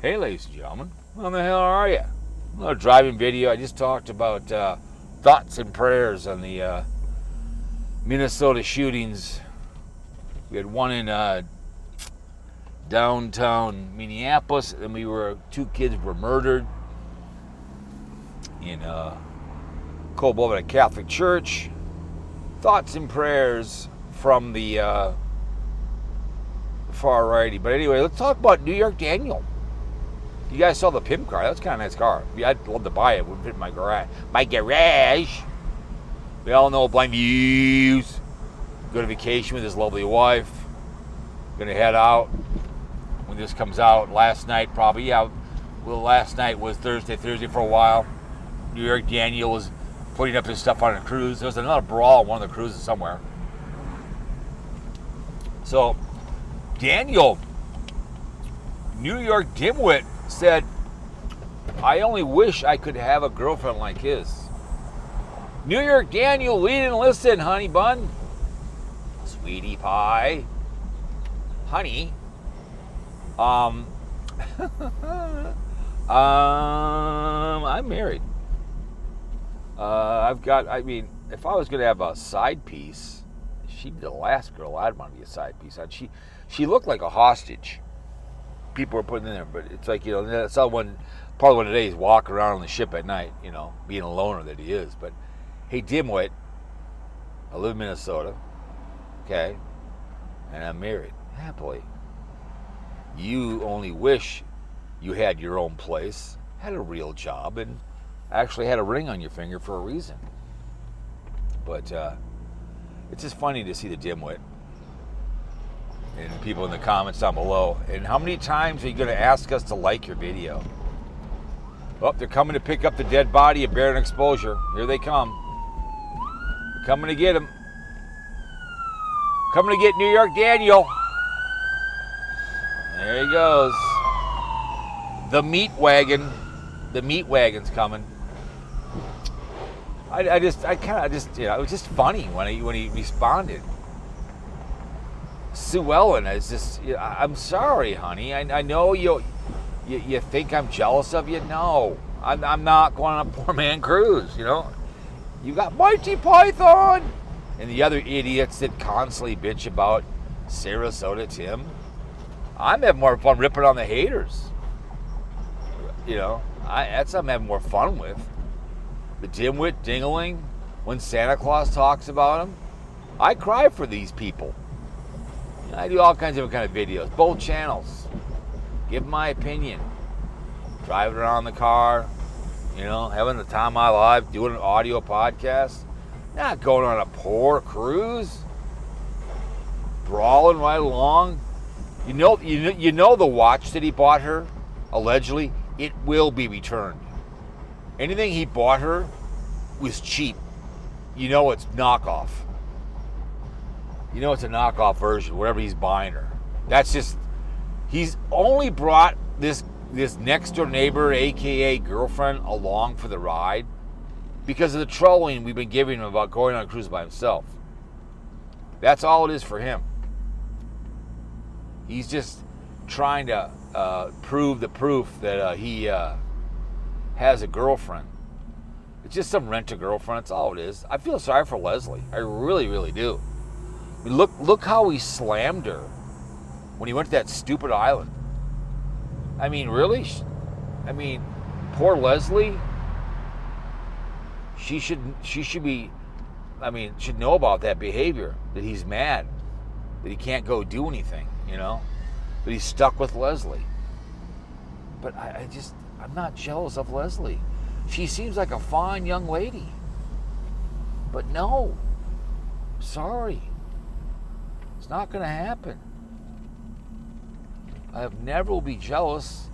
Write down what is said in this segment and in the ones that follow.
Hey, ladies and gentlemen, how the hell are you? Another driving video. I just talked about thoughts and prayers on the Minnesota shootings. We had one in downtown Minneapolis, and two kids were murdered in Cold Boulevard Catholic Church. Thoughts and prayers from the far righty. But anyway, let's talk about New York Daniel. You guys saw the pimp car. That's kind of a nice car. I'd love to buy it. It would fit in my garage. We all know Blind Views. Go to vacation with his lovely wife. Gonna head out when this comes out. Last night, probably. Yeah, well, last night was Thursday for a while. New York Daniel was putting up his stuff on a cruise. There was another brawl on one of the cruises somewhere. So, Daniel, New York dimwit, said, I only wish I could have a girlfriend like his. New York Daniel, lead and listen, honey bun. Sweetie pie. Honey. I'm married. If I was going to have a side piece, she'd be the last girl I'd want to be a side piece on. She looked like a hostage. People were putting in there, but it's like, that's all part of one of the days, walk around on the ship at night, being a loner that he is. But hey, dimwit, I live in Minnesota, okay, and I'm married happily. You only wish you had your own place, had a real job, and actually had a ring on your finger for a reason. But it's just funny to see the dimwit and people in the comments down below. And how many times are you going to ask us to like your video? Oh, they're coming to pick up the dead body of Barren Exposure. Here they come. They're coming to get him. Coming to get New York Daniel. There he goes. The meat wagon. The meat wagon's coming. It was just funny when he responded. Sue Ellen is just, I'm sorry, honey. I know you think I'm jealous of you. No, I'm not going on a poor man cruise, You got Mighty Python and the other idiots that constantly bitch about Sarasota Tim. I'm having more fun ripping on the haters. That's what I'm having more fun with. The dimwit dingling, when Santa Claus talks about him, I cry for these people. I do all kinds of different kind of videos, both channels. Give my opinion. Driving around the car, having the time of my life, doing an audio podcast. Not going on a poor cruise. Brawling right along. You know the watch that he bought her, allegedly, it will be returned. Anything he bought her was cheap. It's knockoff. It's a knockoff version, whatever he's buying her. That's just, he's only brought this next door neighbor, aka girlfriend, along for the ride because of the trolling we've been giving him about going on a cruise by himself. That's all it is for him. He's just trying to prove the proof that he has a girlfriend. It's just some rent-a-girlfriend. That's all it is. I feel sorry for Leslie. I really, really do. Look how he slammed her when he went to that stupid island. Really? Poor Leslie. She should be, should know about that behavior, that he's mad, that he can't go do anything, that he's stuck with Leslie. But I'm not jealous of Leslie. She seems like a fine young lady. But no, sorry. It's not going to happen. I have never will be jealous,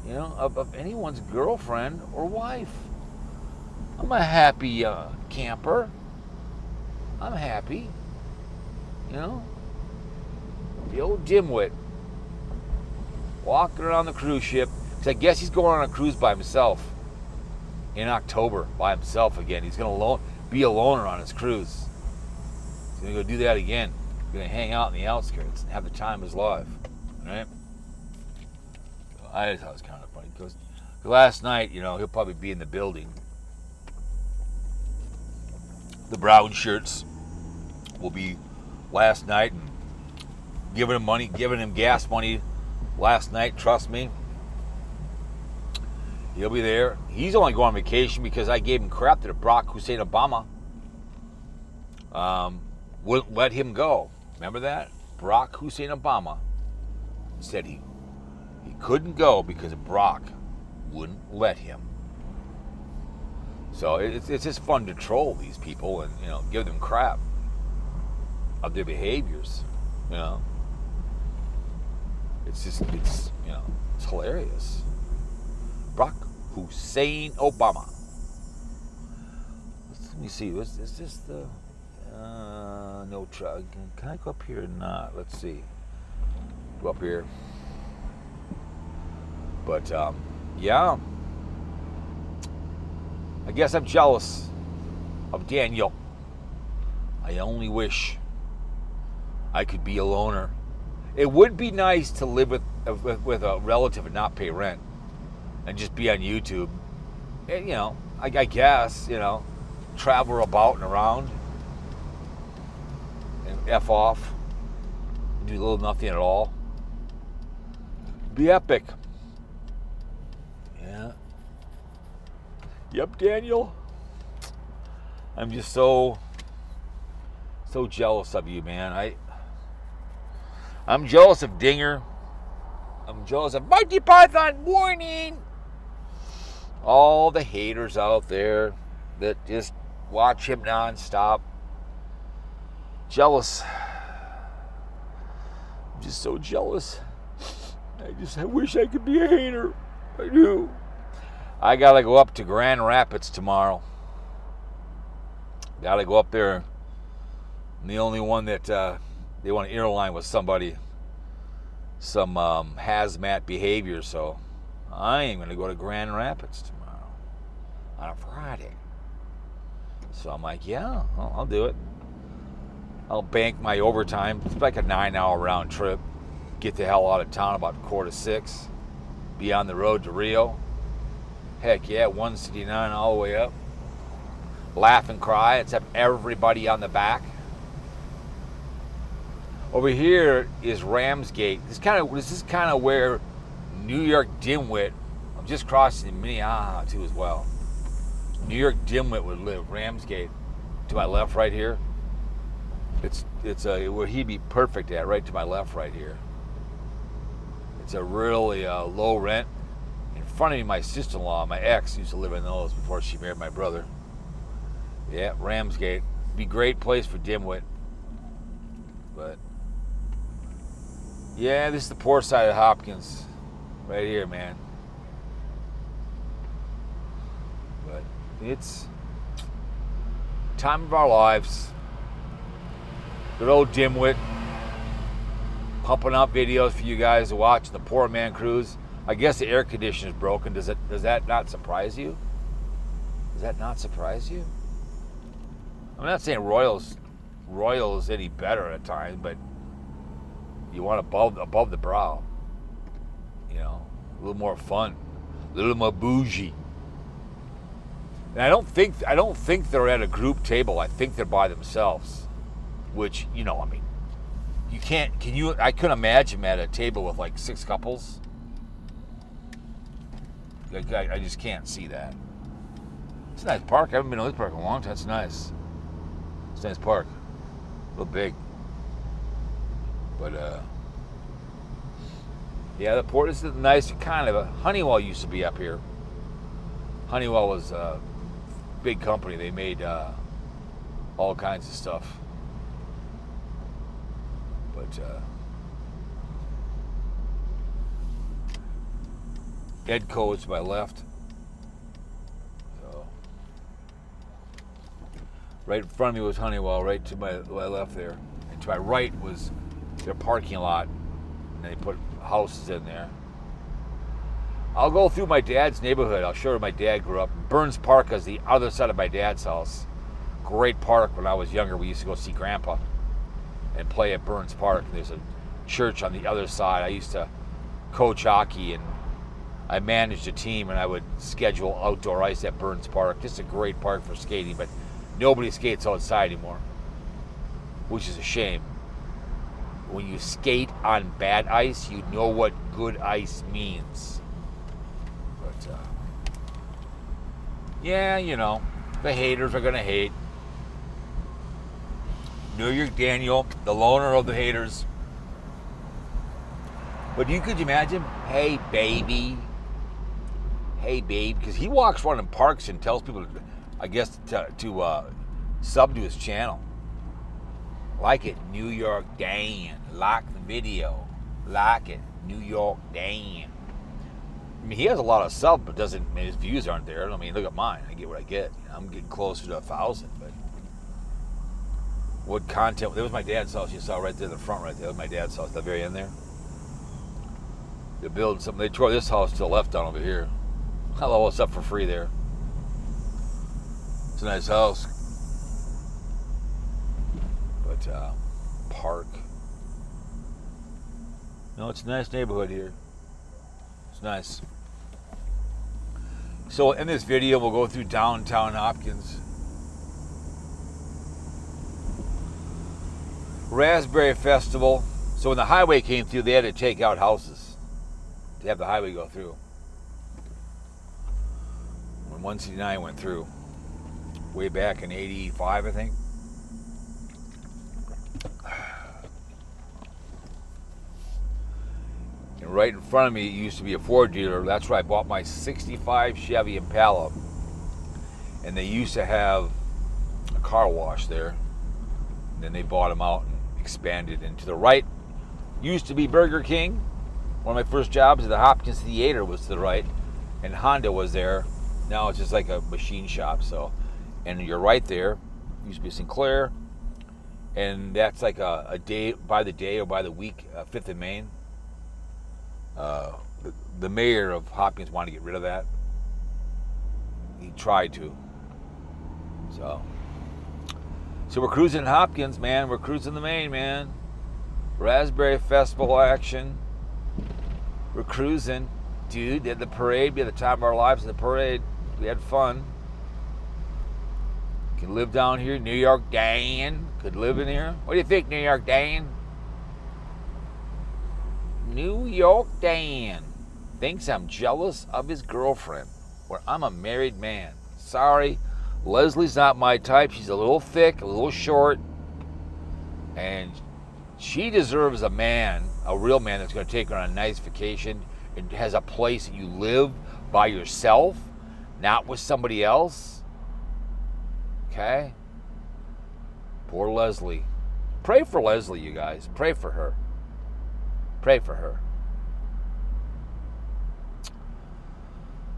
of anyone's girlfriend or wife. I'm a happy camper. I'm happy. The old dimwit walking around the cruise ship. Because I guess he's going on a cruise by himself in October by himself again. He's going to be a loner on his cruise. He's going to go do that again. He's going to hang out in the outskirts and have the time of his life. Right? I thought it was kind of funny because last night, he'll probably be in the building. The brown shirts will be last night and giving him gas money last night. Trust me. He'll be there. He's only going on vacation because I gave him crap that Barack Hussein Obama wouldn't let him go. Remember that? Barack Hussein Obama said he couldn't go because Barack wouldn't let him. So it's just fun to troll these people and give them crap of their behaviors. It's hilarious. Barack Hussein Obama. Let me see. Is this the no truck? Can I go up here or not? Let's see. Go up here. But yeah. I guess I'm jealous of Daniel. I only wish I could be a loner. It would be nice to live with a relative and not pay rent and just be on YouTube. And, I guess, travel about and around and F off. Do a little nothing at all. Be epic. Yeah. Yep, Daniel. I'm just so jealous of you, man. I'm jealous of Dinger. I'm jealous of Mighty Python. Warning! All the haters out there that just watch him nonstop. Jealous. I'm just so jealous. I wish I could be a hater. I do. I gotta go up to Grand Rapids tomorrow. Gotta go up there. I'm the only one that they want to airline with somebody, some hazmat behavior, so I am gonna go to Grand Rapids tomorrow on a Friday. So I'm like, yeah, I'll do it. I'll bank my overtime. It's like a 9-hour round trip. Get the hell out of town about 5:45. Be on the road to Rio. Heck yeah, 169 all the way up. Laugh and cry. Let's have everybody on the back. Over here is Ramsgate. This is kind of where New York Dimwit. I'm just crossing Minnehaha too as well. New York Dimwit would live. Ramsgate to my left, right here. It's where he'd be perfect at. Right to my left, right here. It's a really low rent. In front of me, my sister-in-law, my ex, used to live in those before she married my brother. Yeah, Ramsgate. Be a great place for Dimwit. But, yeah, this is the poor side of Hopkins. Right here, man. But it's time of our lives. Good old Dimwit. Pumping out videos for you guys to watch the Poor Man Cruise. I guess the air conditioner's broken. Does that not surprise you? Does that not surprise you? I'm not saying Royal is any better at times, but you want above the brow. A little more fun, a little more bougie. And I don't think they're at a group table. I think they're by themselves, which you can't. I couldn't imagine at a table with like 6 couples. I just can't see that. It's a nice park. I haven't been to this park in a long time. It's nice. It's a nice park. A little big. But, yeah, the port is nice. Kind of. Honeywell used to be up here. Honeywell was a big company. They made all kinds of stuff. But, Edco is to my left. So, right in front of me was Honeywell. Right to my left there, and to my right was their parking lot, and they put houses in there. I'll go through my dad's neighborhood. I'll show you where my dad grew up. Burns Park is the other side of my dad's house. Great park. When I was younger, we used to go see Grandpa and play at Burns Park. There's a church on the other side. I used to coach hockey and I managed a team, and I would schedule outdoor ice at Burns Park. Just a great park for skating, but nobody skates outside anymore, which is a shame. When you skate on bad ice, you know what good ice means. But, yeah, you know, the haters are going to hate. New York Daniel, the loner of the haters. But you could imagine, hey, baby. Hey, babe. Because he walks around in parks and tells people, I guess, to sub to his channel. Like it, New York Dan. Like the video. Like it, New York Dan. I mean, he has a lot of subs, but his views aren't there. I mean, look at mine. I get what I get. You know, I'm getting closer to 1,000, but what content? There was my dad's house. You saw right there in the front, right there. That was my dad's house, at the very end there. They're building something. They tore this house to the left down over here. Hello, what's up for free there? It's a nice house. But, park. No, it's a nice neighborhood here. It's nice. So in this video, we'll go through downtown Hopkins. Raspberry Festival. So when the highway came through, they had to take out houses to have the highway go through. When 169 went through, way back in 85, I think. And right in front of me, it used to be a Ford dealer. That's where I bought my 65 Chevy Impala. And they used to have a car wash there. And then they bought them out and expanded. And to the right used to be Burger King. One of my first jobs at the Hopkins Theater was to the right. And Honda was there. Now it's just like a machine shop. So, and you're right there. Used to be Sinclair. And that's like a day, by the day or by the week, 5th and Main. The mayor of Hopkins wanted to get rid of that. He tried to. So we're cruising in Hopkins, man. We're cruising the Main, man. Raspberry Festival action. We're cruising. Dude, at the parade. We had the time of our lives at the parade. We had fun. Can live down here. New York Dan could live in here. What do you think, New York Dan? New York Dan thinks I'm jealous of his girlfriend, where I'm a married man. Sorry, Leslie's not my type. She's a little thick, a little short, and she deserves a man, a real man that's going to take her on a nice vacation and has a place that you live by yourself, not with somebody else. Okay? Poor Leslie. Pray for Leslie, you guys. Pray for her. Pray for her.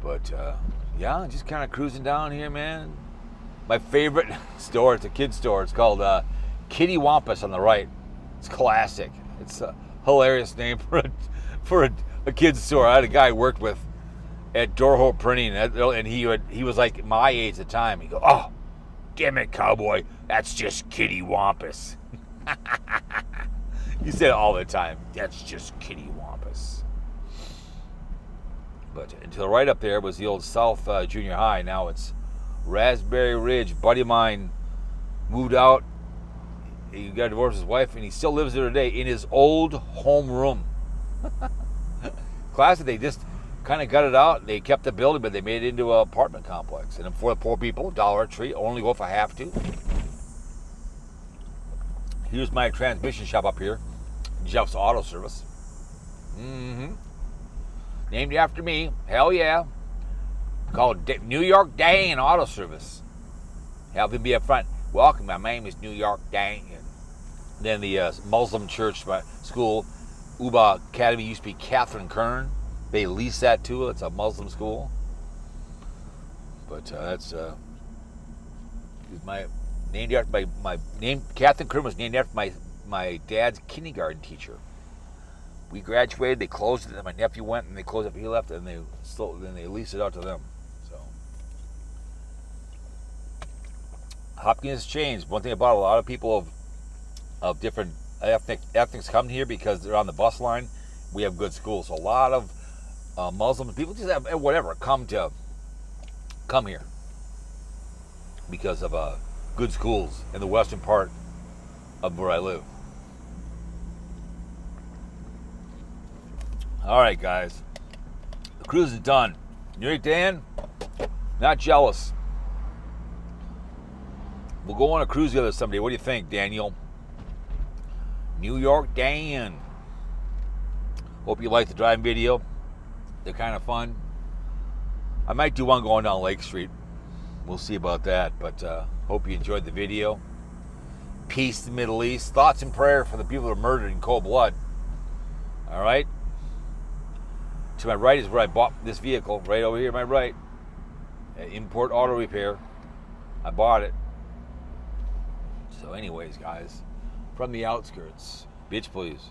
But, yeah, just kind of cruising down here, man. My favorite store, it's a kid's store. It's called Kitty Wampus on the right. It's classic. It's a hilarious name for a kid's store. I had a guy I worked with at Dorho Printing, and he was like my age at the time. He goes, "Oh, damn it, cowboy, that's just Kitty Wampus." He said it all the time. That's just Kitty Wampus. But to the right up there was the old South Junior High. Now it's Raspberry Ridge. Buddy of mine moved out. He got divorced with his wife, and he still lives there today in his old home room. Classic. They just kind of gutted out. They kept the building, but they made it into an apartment complex. And for the poor people, Dollar Tree, only go if I have to. Here's my transmission shop up here. Jeff's Auto Service. Mm-hmm. Named after me. Hell yeah. Called New York Dan Auto Service. Have him be up front. Welcome, my name is New York Dan. And then the Muslim church school, Uba Academy, used to be Catherine Kern. They leased that too. It's a Muslim school. But that's named after my name. Catherine Kern was named after my dad's kindergarten teacher. We graduated, they closed it, and my nephew went and they closed it, he left, and then they leased it out to them. So Hopkins has changed. One thing about a lot of people of different ethnics come here because they're on the bus line. We have good schools. So a lot of Muslims, people just have whatever come here because of good schools in the western part of where I live. All right, guys, the cruise is done. You right, Dan? Not jealous. We'll go on a cruise together someday. What do you think, Daniel? New York Dan. Hope you liked the driving video. They're kind of fun. I might do one going down Lake Street. We'll see about that. But hope you enjoyed the video. Peace to the Middle East. Thoughts and prayer for the people that are murdered in cold blood. All right. To my right is where I bought this vehicle. Right over here, my right. Import Auto Repair. I bought it. So anyways, guys, from the outskirts, bitch please.